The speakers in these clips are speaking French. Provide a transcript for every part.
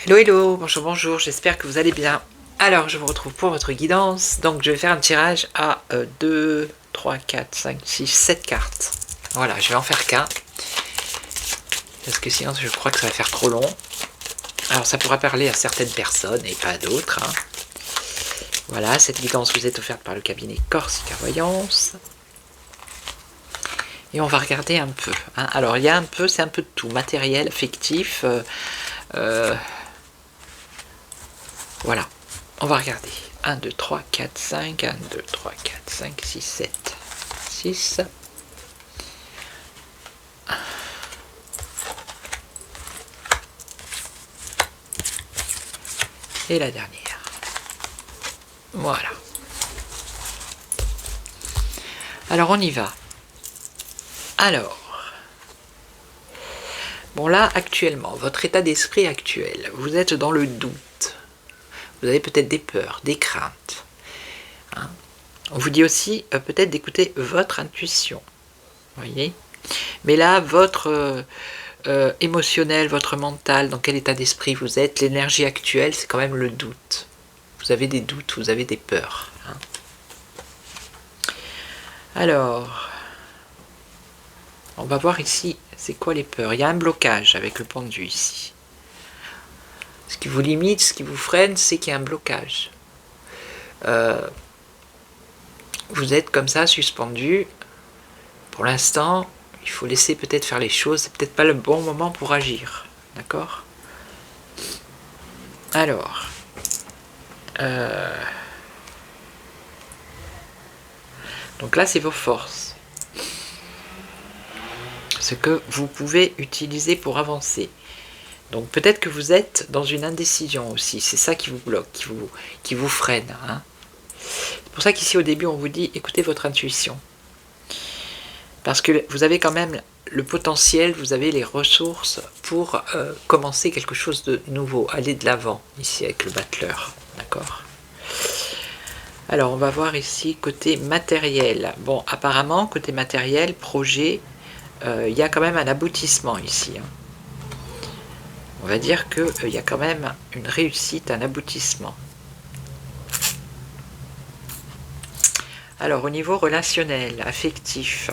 Hello, hello, bonjour, bonjour, j'espère que vous allez bien. Alors, je vous retrouve pour votre guidance. Donc, je vais faire un tirage à 2, 3, 4, 5, 6, 7 cartes. Voilà, je vais en faire qu'un. Parce que sinon, je crois que ça va faire trop long. Alors, ça pourra parler à certaines personnes et pas à d'autres. Hein. Voilà, cette guidance vous est offerte par le cabinet Corsica Voyance. Et on va regarder un peu. Hein. Alors, il y a un peu, c'est un peu de tout. Matériel, affectif. Voilà. On va regarder. 1, 2, 3, 4, 5. 1, 2, 3, 4, 5, 6, 7. 6. Et la dernière. Voilà. Alors, on y va. Alors. Bon, là, actuellement, votre état d'esprit actuel, vous êtes dans le doute. Vous avez peut-être des peurs, des craintes. Hein. On vous dit aussi peut-être d'écouter votre intuition. Voyez. Mais là, votre émotionnel, votre mental, dans quel état d'esprit vous êtes, l'énergie actuelle, c'est quand même le doute. Vous avez des doutes, vous avez des peurs. Hein. Alors, on va voir ici, c'est quoi les peurs? Il y a un blocage avec le pendu ici. Ce qui vous limite, ce qui vous freine, c'est qu'il y a un blocage. Vous êtes comme ça, suspendu. Pour l'instant, il faut laisser peut-être faire les choses. C'est peut-être pas le bon moment pour agir. D'accord? Alors. Donc là, c'est vos forces. Ce que vous pouvez utiliser pour avancer. Donc peut-être que vous êtes dans une indécision aussi. C'est ça qui vous bloque, qui vous freine. Hein. C'est pour ça qu'ici au début, on vous dit écoutez votre intuition. Parce que vous avez quand même le potentiel, vous avez les ressources pour commencer quelque chose de nouveau, aller de l'avant, ici avec le battleur. D'accord ? Alors, on va voir ici côté matériel. Bon, apparemment, côté matériel, projet, il y a quand même un aboutissement ici. Hein. On va dire qu'il y a quand même une réussite, un aboutissement. Alors, au niveau relationnel, affectif,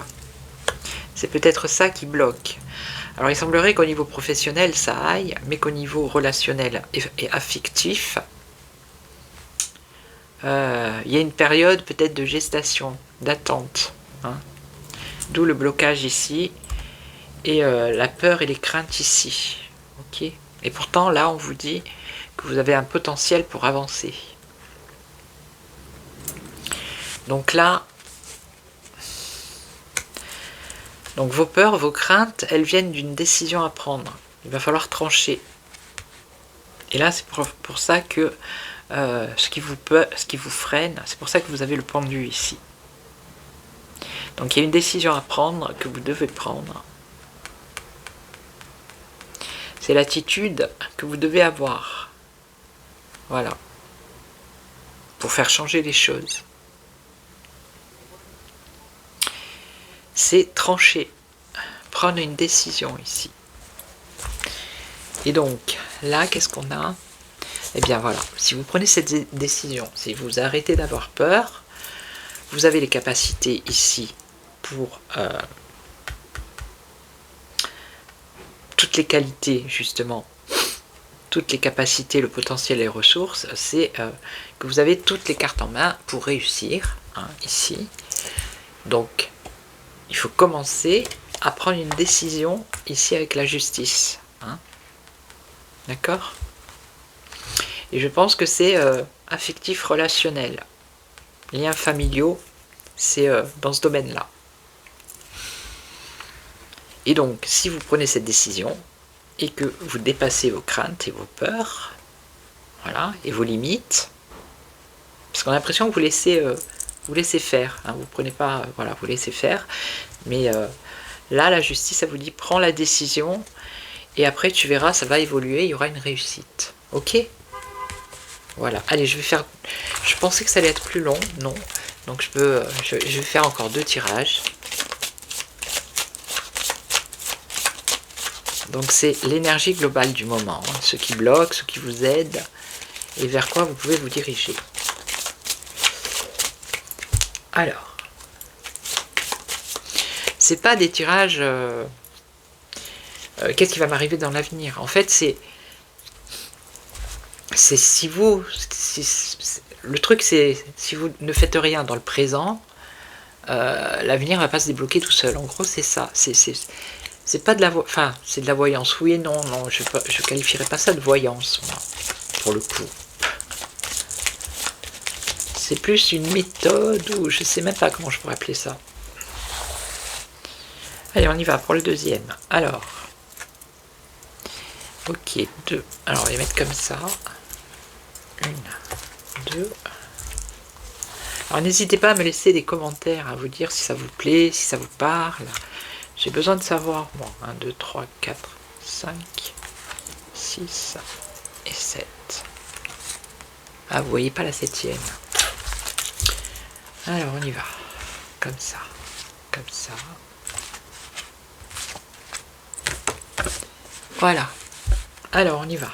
c'est peut-être ça qui bloque. Alors, il semblerait qu'au niveau professionnel, ça aille, mais qu'au niveau relationnel et affectif, il y a une période peut-être de gestation, d'attente. Hein. D'où le blocage ici, et la peur et les craintes ici. Ok ? Et pourtant, là, on vous dit que vous avez un potentiel pour avancer. Donc là, donc vos peurs, vos craintes, elles viennent d'une décision à prendre. Il va falloir trancher. Et là, c'est pour ça que ce qui vous freine, c'est pour ça que vous avez le pendu ici. Donc il y a une décision à prendre que vous devez prendre. C'est l'attitude que vous devez avoir. Voilà. Pour faire changer les choses. C'est trancher. Prendre une décision ici. Et donc, là, qu'est-ce qu'on a? Eh bien voilà, si vous prenez cette décision, si vous arrêtez d'avoir peur, vous avez les capacités ici pour toutes les qualités, justement, toutes les capacités, le potentiel et les ressources, c'est que vous avez toutes les cartes en main pour réussir, hein, ici. Donc, il faut commencer à prendre une décision ici avec la justice. Hein. D'accord ? Et je pense que c'est affectif relationnel. Liens familiaux, c'est dans ce domaine-là. Et donc, si vous prenez cette décision et que vous dépassez vos craintes et vos peurs, voilà, et vos limites, parce qu'on a l'impression que vous laissez faire, hein, vous prenez pas, voilà, vous laissez faire, mais là, la justice, ça vous dit, prends la décision, et après, tu verras, ça va évoluer, il y aura une réussite. Ok ? Voilà, allez, je pensais que ça allait être plus long, non, donc je vais faire encore 2 tirages. Donc c'est l'énergie globale du moment, hein, ce qui bloque, ce qui vous aide, et vers quoi vous pouvez vous diriger. Alors, c'est pas des tirages... qu'est-ce qui va m'arriver dans l'avenir? En fait, c'est si vous... le truc, c'est si vous ne faites rien dans le présent, l'avenir va pas se débloquer tout seul. En gros, c'est ça. C'est pas de la enfin, c'est de la voyance. Oui et non, non, je qualifierais pas ça de voyance, moi, pour le coup. C'est plus une méthode, ou je sais même pas comment je pourrais appeler ça. Allez, on y va pour le deuxième. Alors, ok, 2. Alors, on va les mettre comme ça. 1, 2. Alors, n'hésitez pas à me laisser des commentaires, à vous dire si ça vous plaît, si ça vous parle. J'ai besoin de savoir. Bon, 1, 2, 3, 4, 5, 6 et 7. Ah, vous voyez pas la 7e. Alors, on y va. Comme ça. Comme ça. Voilà. Alors, on y va.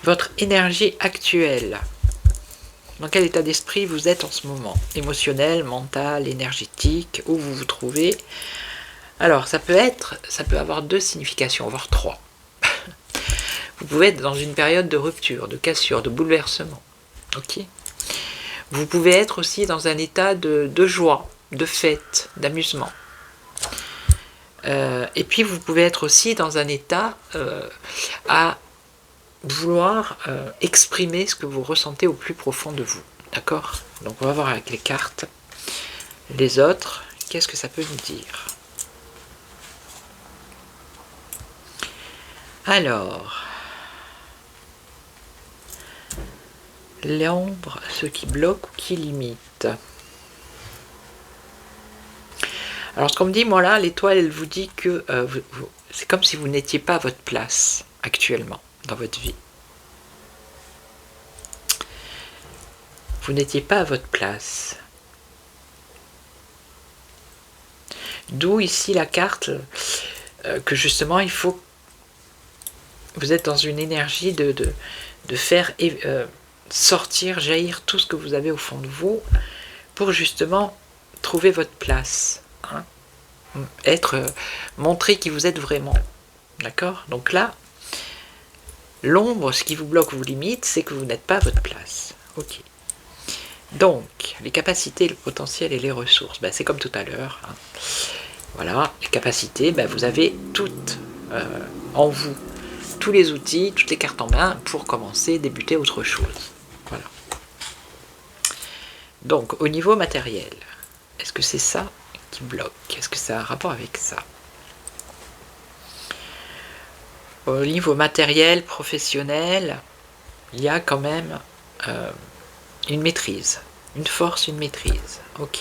Votre énergie actuelle. Dans quel état d'esprit vous êtes en ce moment? Émotionnel, mental, énergétique, où vous vous trouvez? Alors, ça peut avoir 2 significations, voire 3. Vous pouvez être dans une période de rupture, de cassure, de bouleversement. Ok. Vous pouvez être aussi dans un état de joie, de fête, d'amusement. Et puis vous pouvez être aussi dans un état à vouloir exprimer ce que vous ressentez au plus profond de vous. D'accord? Donc on va voir avec les cartes. Les autres, qu'est-ce que ça peut nous dire? Alors, l'ombre, ce qui bloque ou qui limite. Alors ce qu'on me dit, moi là, l'étoile, elle vous dit que c'est comme si vous n'étiez pas à votre place actuellement dans votre vie. Vous n'étiez pas à votre place. D'où ici la carte que justement il faut... Vous êtes dans une énergie de faire sortir, jaillir tout ce que vous avez au fond de vous pour justement trouver votre place. Hein, montrer qui vous êtes vraiment. D'accord? Donc là, l'ombre, ce qui vous bloque ou vous limite, c'est que vous n'êtes pas à votre place. Ok. Donc, les capacités, le potentiel et les ressources, ben, c'est comme tout à l'heure. Hein. Voilà, les capacités, ben, vous avez toutes en vous, tous les outils, toutes les cartes en main pour commencer, débuter autre chose. Voilà. Donc, au niveau matériel, est-ce que c'est ça qui bloque? Est-ce que ça a un rapport avec ça? Au niveau matériel, professionnel, il y a quand même une maîtrise, une force, une maîtrise. Ok.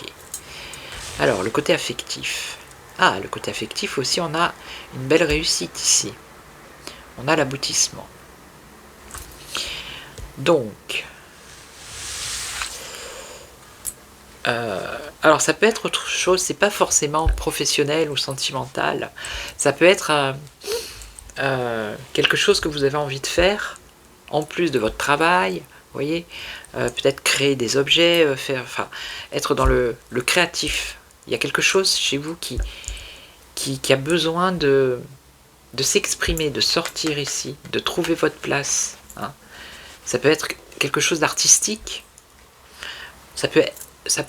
Alors, le côté affectif. Ah, le côté affectif aussi, on a une belle réussite ici. On a l'aboutissement. Donc, alors ça peut être autre chose, c'est pas forcément professionnel ou sentimental. Ça peut être quelque chose que vous avez envie de faire, en plus de votre travail, vous voyez, peut-être créer des objets, être dans le créatif. Il y a quelque chose chez vous qui a besoin de s'exprimer, de sortir ici, de trouver votre place. Hein. Ça peut être quelque chose d'artistique, ça peut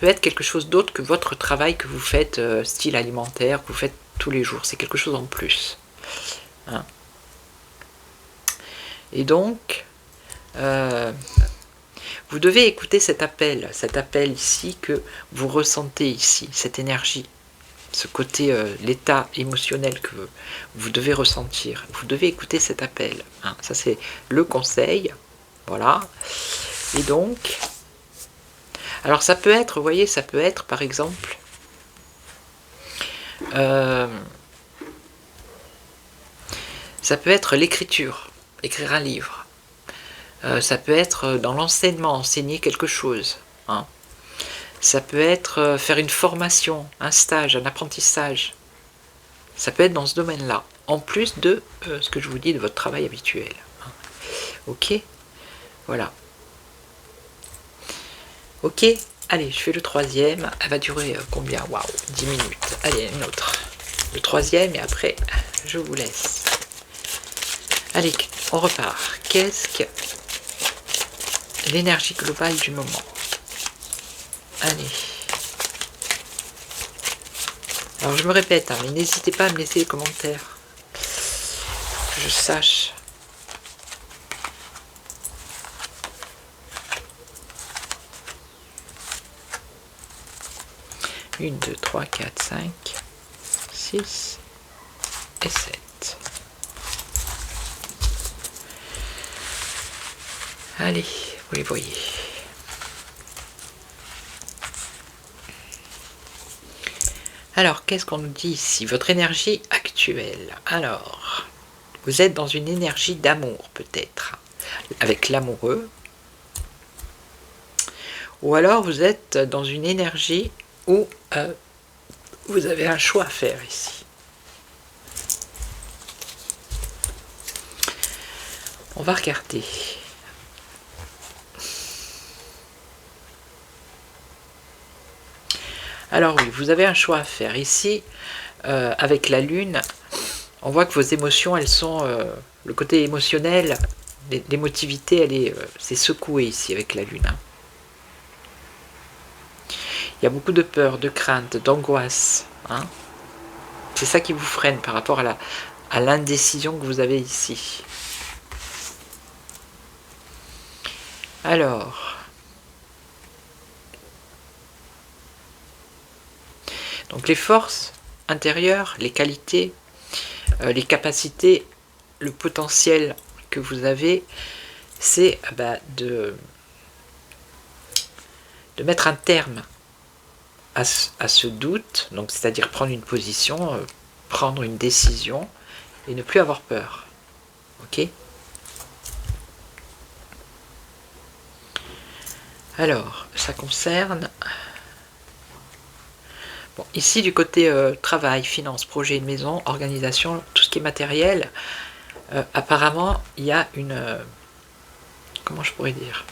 être quelque chose d'autre que votre travail que vous faites, style alimentaire, que vous faites tous les jours. C'est quelque chose en plus. Hein. Et donc, vous devez écouter cet appel ici que vous ressentez ici, cette énergie, ce côté, l'état émotionnel que vous devez ressentir. Vous devez écouter cet appel. Hein. Ça, c'est le conseil. Voilà. Et donc, alors ça peut être, vous voyez, ça peut être par exemple, ça peut être l'écriture, écrire un livre. Ça peut être dans l'enseignement, enseigner quelque chose. Hein. Ça peut être faire une formation, un stage, un apprentissage. Ça peut être dans ce domaine-là. en plus de ce que je vous dis de votre travail habituel. Ok, voilà. Ok, allez, je fais le troisième. Elle va durer combien? Waouh, 10 minutes. Allez, une autre. Le troisième et après, je vous laisse. Allez, on repart. Qu'est-ce que l'énergie globale du moment? Allez. Alors je me répète, hein, mais n'hésitez pas à me laisser des commentaires. Que je sache. Une, 2, 3, 4, 5, 6 et 7. Allez, vous les voyez. Alors, qu'est-ce qu'on nous dit ici? Votre énergie actuelle. Alors, vous êtes dans une énergie d'amour, peut-être, avec l'amoureux. Ou alors, vous êtes dans une énergie où vous avez un choix à faire ici. On va regarder. Alors oui, vous avez un choix à faire. Ici, avec la lune, on voit que vos émotions, elles sont... le côté émotionnel, l'émotivité, c'est secoué ici avec la lune. Hein. Il y a beaucoup de peur, de crainte, d'angoisse. Hein. C'est ça qui vous freine par rapport à l'indécision que vous avez ici. Alors... Donc les forces intérieures, les qualités, les capacités, le potentiel que vous avez, c'est de mettre un terme à ce doute, donc c'est-à-dire prendre une position, prendre une décision et ne plus avoir peur. Ok? Alors, ça concerne... Bon, ici, du côté travail, finance, projet de maison, organisation, tout ce qui est matériel, apparemment, il y a une... comment je pourrais dire?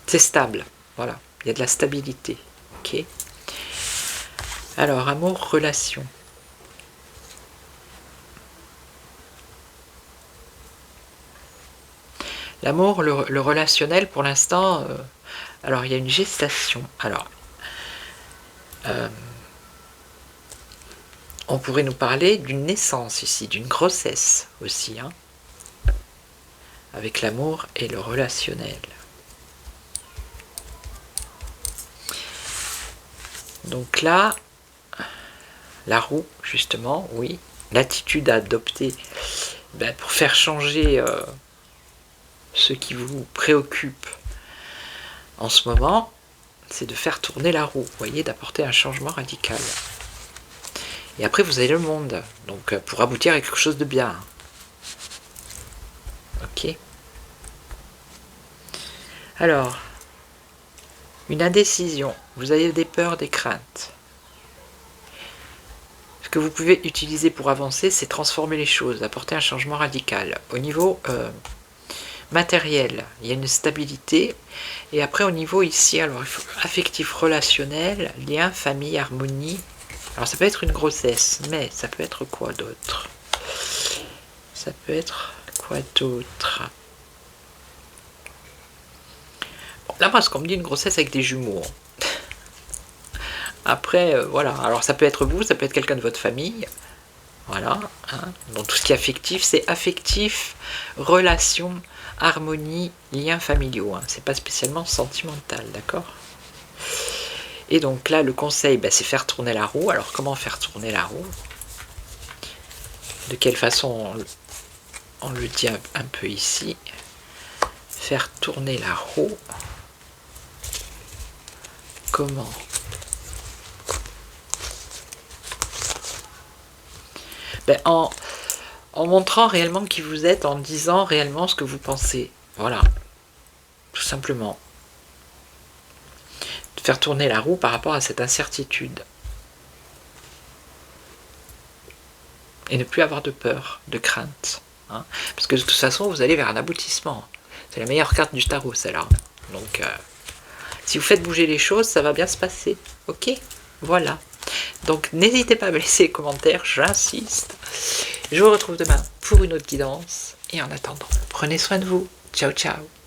C'est stable, voilà. Il y a de la stabilité. Ok. Alors, amour, relation. L'amour, le relationnel, pour l'instant, alors il y a une gestation. Alors, on pourrait nous parler d'une naissance ici, d'une grossesse aussi, hein, avec l'amour et le relationnel. Donc là, la roue, justement, oui, l'attitude à adopter pour faire changer ce qui vous préoccupe en ce moment, c'est de faire tourner la roue, vous voyez, d'apporter un changement radical. Et après, vous avez le monde, donc pour aboutir à quelque chose de bien. Ok. Alors, une indécision, vous avez des peurs, des craintes. Ce que vous pouvez utiliser pour avancer, c'est transformer les choses, apporter un changement radical. Au niveau matériel, il y a une stabilité. Et après, au niveau ici, alors affectif, relationnel, lien, famille, harmonie. Alors ça peut être une grossesse, mais ça peut être quoi d'autre? Ça peut être quoi d'autre? Bon, là, moi, ce qu'on me dit, une grossesse avec des jumeaux. Après, voilà. Alors ça peut être vous, ça peut être quelqu'un de votre famille. Voilà. Hein. Donc tout ce qui est affectif, c'est affectif, relation, harmonie, liens familiaux. Hein. C'est pas spécialement sentimental, d'accord? Et donc là, le conseil, c'est faire tourner la roue. Alors comment faire tourner la roue? De quelle façon on le dit un peu ici? Faire tourner la roue. Comment? En montrant réellement qui vous êtes, en disant réellement ce que vous pensez. Voilà. Tout simplement. De faire tourner la roue par rapport à cette incertitude. Et ne plus avoir de peur, de crainte. Hein, parce que de toute façon, vous allez vers un aboutissement. C'est la meilleure carte du tarot, celle-là. Donc, si vous faites bouger les choses, ça va bien se passer. Ok? Voilà. Donc, n'hésitez pas à me laisser les commentaires, j'insiste. Je vous retrouve demain pour une autre guidance. Et en attendant, prenez soin de vous. Ciao, ciao.